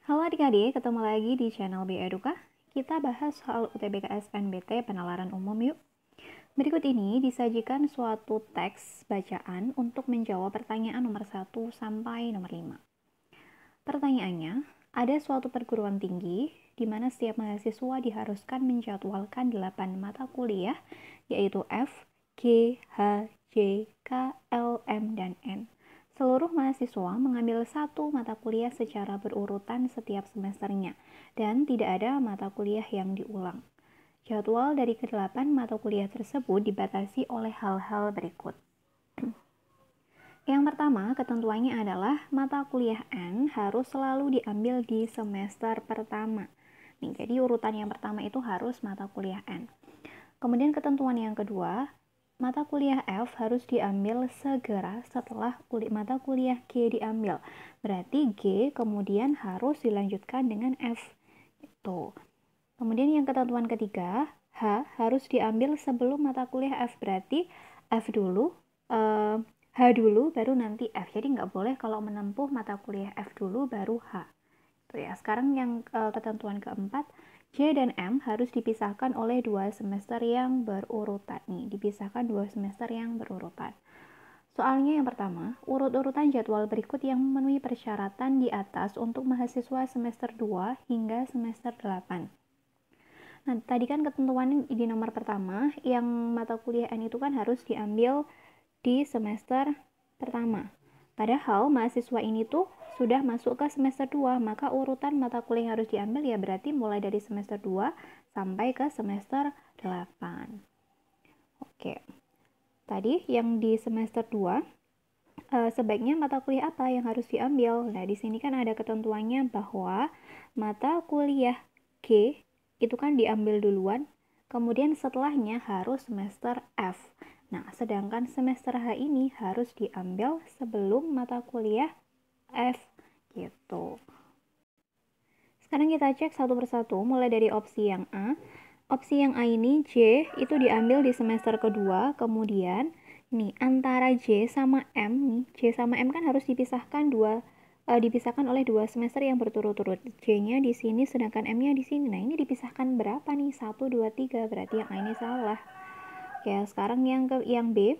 Halo adik-adik, ketemu lagi di channel B Eduka. Kita bahas soal UTBK SNBT penalaran umum yuk. Berikut ini disajikan suatu teks bacaan untuk menjawab pertanyaan nomor 1 sampai nomor 5. Pertanyaannya, ada suatu perguruan tinggi di mana setiap mahasiswa diharuskan menjadwalkan 8 mata kuliah, yaitu F, G, H, J, K, L, M, dan N. Seluruh mahasiswa mengambil satu mata kuliah secara berurutan setiap semesternya, dan tidak ada mata kuliah yang diulang. Jadwal dari ke-8 mata kuliah tersebut dibatasi oleh hal-hal berikut. Yang pertama, ketentuannya adalah mata kuliah N harus selalu diambil di semester pertama. Nih, jadi urutan yang pertama itu harus mata kuliah N. Kemudian ketentuan yang kedua, mata kuliah F harus diambil segera setelah mata kuliah G diambil. Berarti G kemudian harus dilanjutkan dengan F. Itu. Kemudian yang ketentuan ketiga, H harus diambil sebelum mata kuliah F. Berarti H dulu baru nanti F. Jadi nggak boleh kalau menempuh mata kuliah F dulu baru H. Itu ya. Sekarang yang ketentuan keempat, J dan M harus dipisahkan oleh 2 semester yang berurutan. Nih, dipisahkan 2 semester yang berurutan. Soalnya yang pertama, urut-urutan jadwal berikut yang memenuhi persyaratan di atas untuk mahasiswa semester 2 hingga semester 8. Nah, tadi kan ketentuan di nomor pertama, yang mata kuliah N itu kan harus diambil di semester pertama. Padahal mahasiswa ini tuh sudah masuk ke semester 2, maka urutan mata kuliah yang harus diambil ya berarti mulai dari semester 2 sampai ke semester 8. Oke. Tadi yang di semester 2 sebaiknya mata kuliah apa yang harus diambil? Nah, di sini kan ada ketentuannya bahwa mata kuliah G itu kan diambil duluan, kemudian setelahnya harus semester F. Nah, sedangkan semester H ini harus diambil sebelum mata kuliah F, gitu. Sekarang kita cek satu persatu, mulai dari opsi yang A. Opsi yang A ini, J, itu diambil di semester kedua, kemudian, nih, antara J sama M, nih, J sama M kan harus dipisahkan dipisahkan oleh 2 semester yang berturut-turut. J-nya di sini, sedangkan M-nya di sini. Nah, ini dipisahkan berapa nih? 1, 2, 3, berarti yang A ini salah. Oke, sekarang yang B,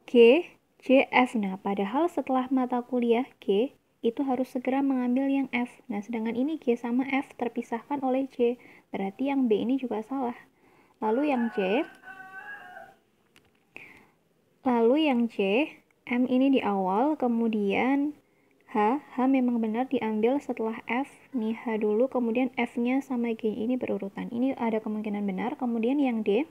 G, J, F. Nah, padahal setelah mata kuliah G, itu harus segera mengambil yang F. Nah, sedangkan ini G sama F terpisahkan oleh J. Berarti yang B ini juga salah. Lalu yang J, M ini di awal, kemudian H memang benar diambil setelah F. Nih, H dulu, kemudian F-nya sama G ini berurutan. Ini ada kemungkinan benar. Kemudian yang D,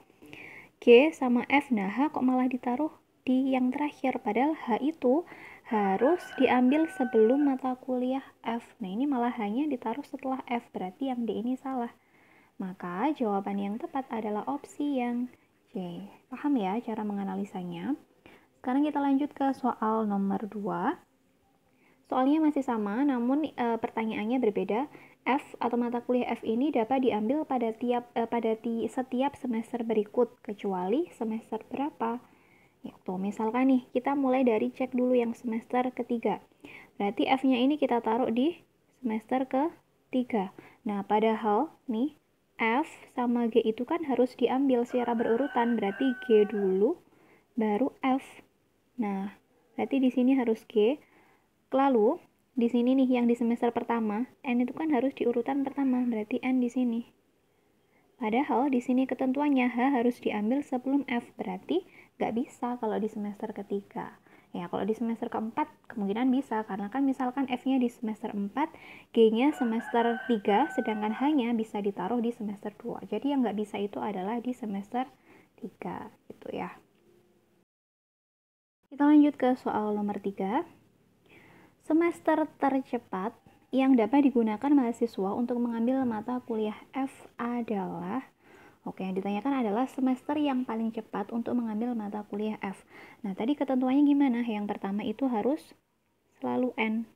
G sama F. Nah, H kok malah ditaruh di yang terakhir, padahal H itu harus diambil sebelum mata kuliah F. Nah, ini malah hanya ditaruh setelah F, berarti yang D ini salah. Maka jawaban yang tepat adalah opsi yang C. Paham ya cara menganalisanya? Sekarang kita lanjut ke soal nomor 2. Soalnya masih sama, namun pertanyaannya berbeda. F atau mata kuliah F ini dapat diambil pada setiap semester berikut, kecuali semester berapa? Yaitu, misalkan nih, kita mulai dari cek dulu yang semester ketiga. Berarti F-nya ini kita taruh di semester ketiga. Nah, padahal nih, F sama G itu kan harus diambil secara berurutan. Berarti G dulu, baru F. Nah, berarti di sini harus G. Lalu, di sini nih yang di semester pertama, N itu kan harus di urutan pertama, berarti N di sini. Padahal di sini ketentuannya H harus diambil sebelum F, berarti nggak bisa kalau di semester ketiga. Ya, kalau di semester keempat kemungkinan bisa, karena kan misalkan F-nya di semester 4, G-nya semester 3, sedangkan H-nya bisa ditaruh di semester 2. Jadi yang nggak bisa itu adalah di semester 3, gitu ya. Kita lanjut ke soal nomor 3. Semester tercepat yang dapat digunakan mahasiswa untuk mengambil mata kuliah F adalah, yang ditanyakan adalah semester yang paling cepat untuk mengambil mata kuliah F. Nah, tadi ketentuannya gimana? Yang pertama itu harus selalu N.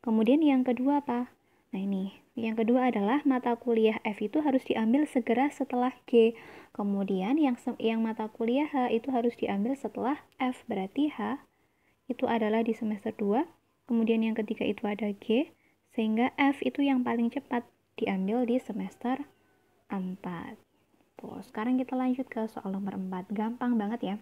Kemudian yang kedua apa? Nah, ini. Yang kedua adalah mata kuliah F itu harus diambil segera setelah G. Kemudian yang mata kuliah H itu harus diambil setelah F. Berarti H itu adalah di semester 2. Kemudian yang ketiga itu ada G, Sehingga F itu yang paling cepat diambil di semester 4. Tuh, sekarang kita lanjut ke soal nomor 4. Gampang banget ya.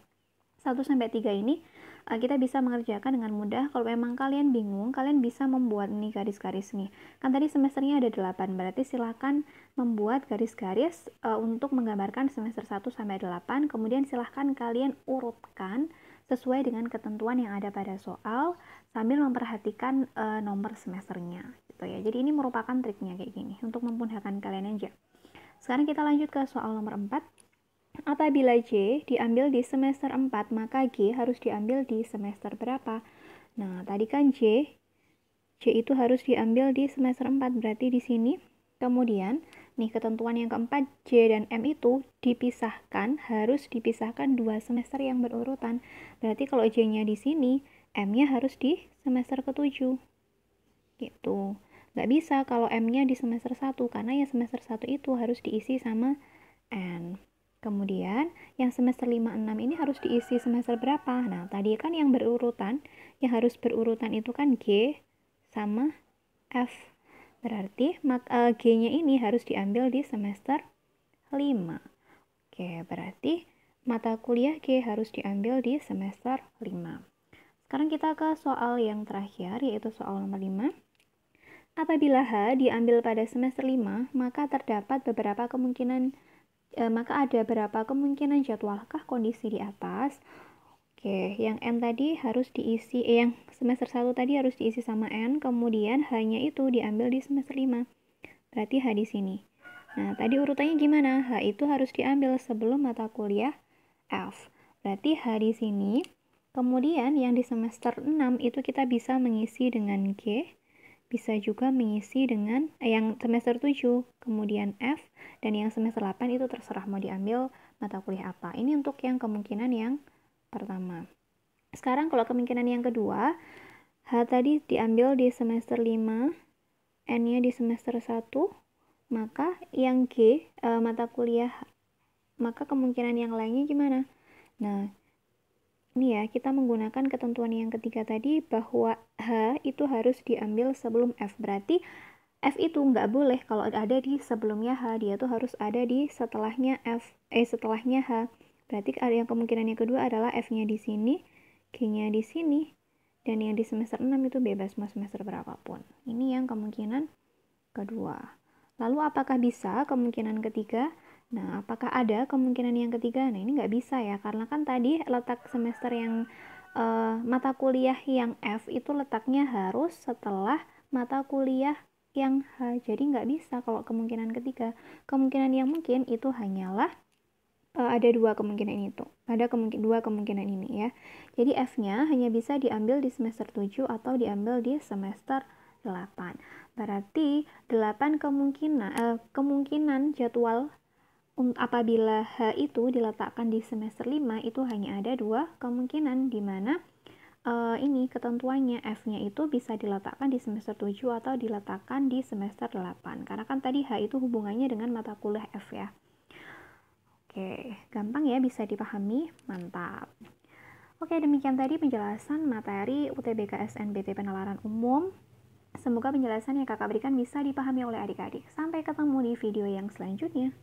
1-3 ini kita bisa mengerjakan dengan mudah. Kalau memang kalian bingung, kalian bisa membuat nih garis-garis nih. Kan tadi semesternya ada 8, berarti silahkan membuat garis-garis untuk menggambarkan semester 1-8. Kemudian silahkan kalian urutkan sesuai dengan ketentuan yang ada pada soal sambil memperhatikan nomor semesternya gitu ya. Jadi ini merupakan triknya kayak gini untuk memudahkan kalian aja. Sekarang kita lanjut ke soal nomor 4. Apabila J diambil di semester 4, maka G harus diambil di semester berapa? Nah, tadi kan J itu harus diambil di semester 4, berarti di sini. Kemudian, nih ketentuan yang keempat, J dan M itu dipisahkan, harus dipisahkan 2 semester yang berurutan. Berarti kalau J-nya di sini, M-nya harus di semester ke-7. Gitu. Nggak bisa kalau M-nya di semester 1, karena yang semester 1 itu harus diisi sama N. Kemudian, yang semester 5-6 ini harus diisi semester berapa? Nah, tadi kan yang berurutan, yang harus berurutan itu kan G sama F. Berarti G-nya ini harus diambil di semester 5. Oke, berarti mata kuliah G harus diambil di semester 5. Sekarang kita ke soal yang terakhir, yaitu soal nomor 5. Apabila H diambil pada semester 5, maka terdapat beberapa kemungkinan maka ada berapa kemungkinan jadwalkah kondisi di atas? Oke, yang N tadi harus diisi, yang semester 1 tadi harus diisi sama N, kemudian H-nya itu diambil di semester 5. Berarti H di sini. Nah, tadi urutannya gimana? H itu harus diambil sebelum mata kuliah F. Berarti H di sini. Kemudian yang di semester 6 itu kita bisa mengisi dengan G. Bisa juga mengisi dengan yang semester 7, kemudian F, dan yang semester 8 itu terserah mau diambil mata kuliah apa. Ini untuk yang kemungkinan yang pertama. Sekarang kalau kemungkinan yang kedua, H tadi diambil di semester 5, N-nya di semester 1, maka yang G, mata kuliah, maka kemungkinan yang lainnya gimana? Nah, ini ya, kita menggunakan ketentuan yang ketiga tadi bahwa H itu harus diambil sebelum F. Berarti F itu nggak boleh kalau ada di sebelumnya H, dia tuh harus ada di setelahnya setelahnya H. Berarti ada yang kemungkinan yang kedua adalah F-nya di sini, G-nya di sini, dan yang di semester 6 itu bebas mau semester berapapun. Ini yang kemungkinan kedua. Lalu apakah bisa kemungkinan ketiga? Nah, apakah ada kemungkinan yang ketiga? Nah, ini nggak bisa ya, karena kan tadi letak semester yang mata kuliah yang F itu letaknya harus setelah mata kuliah yang H. Jadi nggak bisa kalau kemungkinan ketiga. Kemungkinan yang mungkin itu hanyalah ada dua kemungkinan itu. Ada dua kemungkinan ini ya. Jadi F-nya hanya bisa diambil di semester 7 atau diambil di semester 8. Berarti 8 kemungkinan jadwal apabila H itu diletakkan di semester 5 itu hanya ada dua kemungkinan, di mana ini ketentuannya F-nya itu bisa diletakkan di semester 7 atau diletakkan di semester 8. Karena kan tadi H itu hubungannya dengan mata kuliah F ya. Oke, gampang ya, bisa dipahami, mantap. Oke, demikian tadi penjelasan materi UTBK SNBT Penalaran Umum. Semoga penjelasan yang kakak berikan bisa dipahami oleh adik-adik. Sampai ketemu di video yang selanjutnya.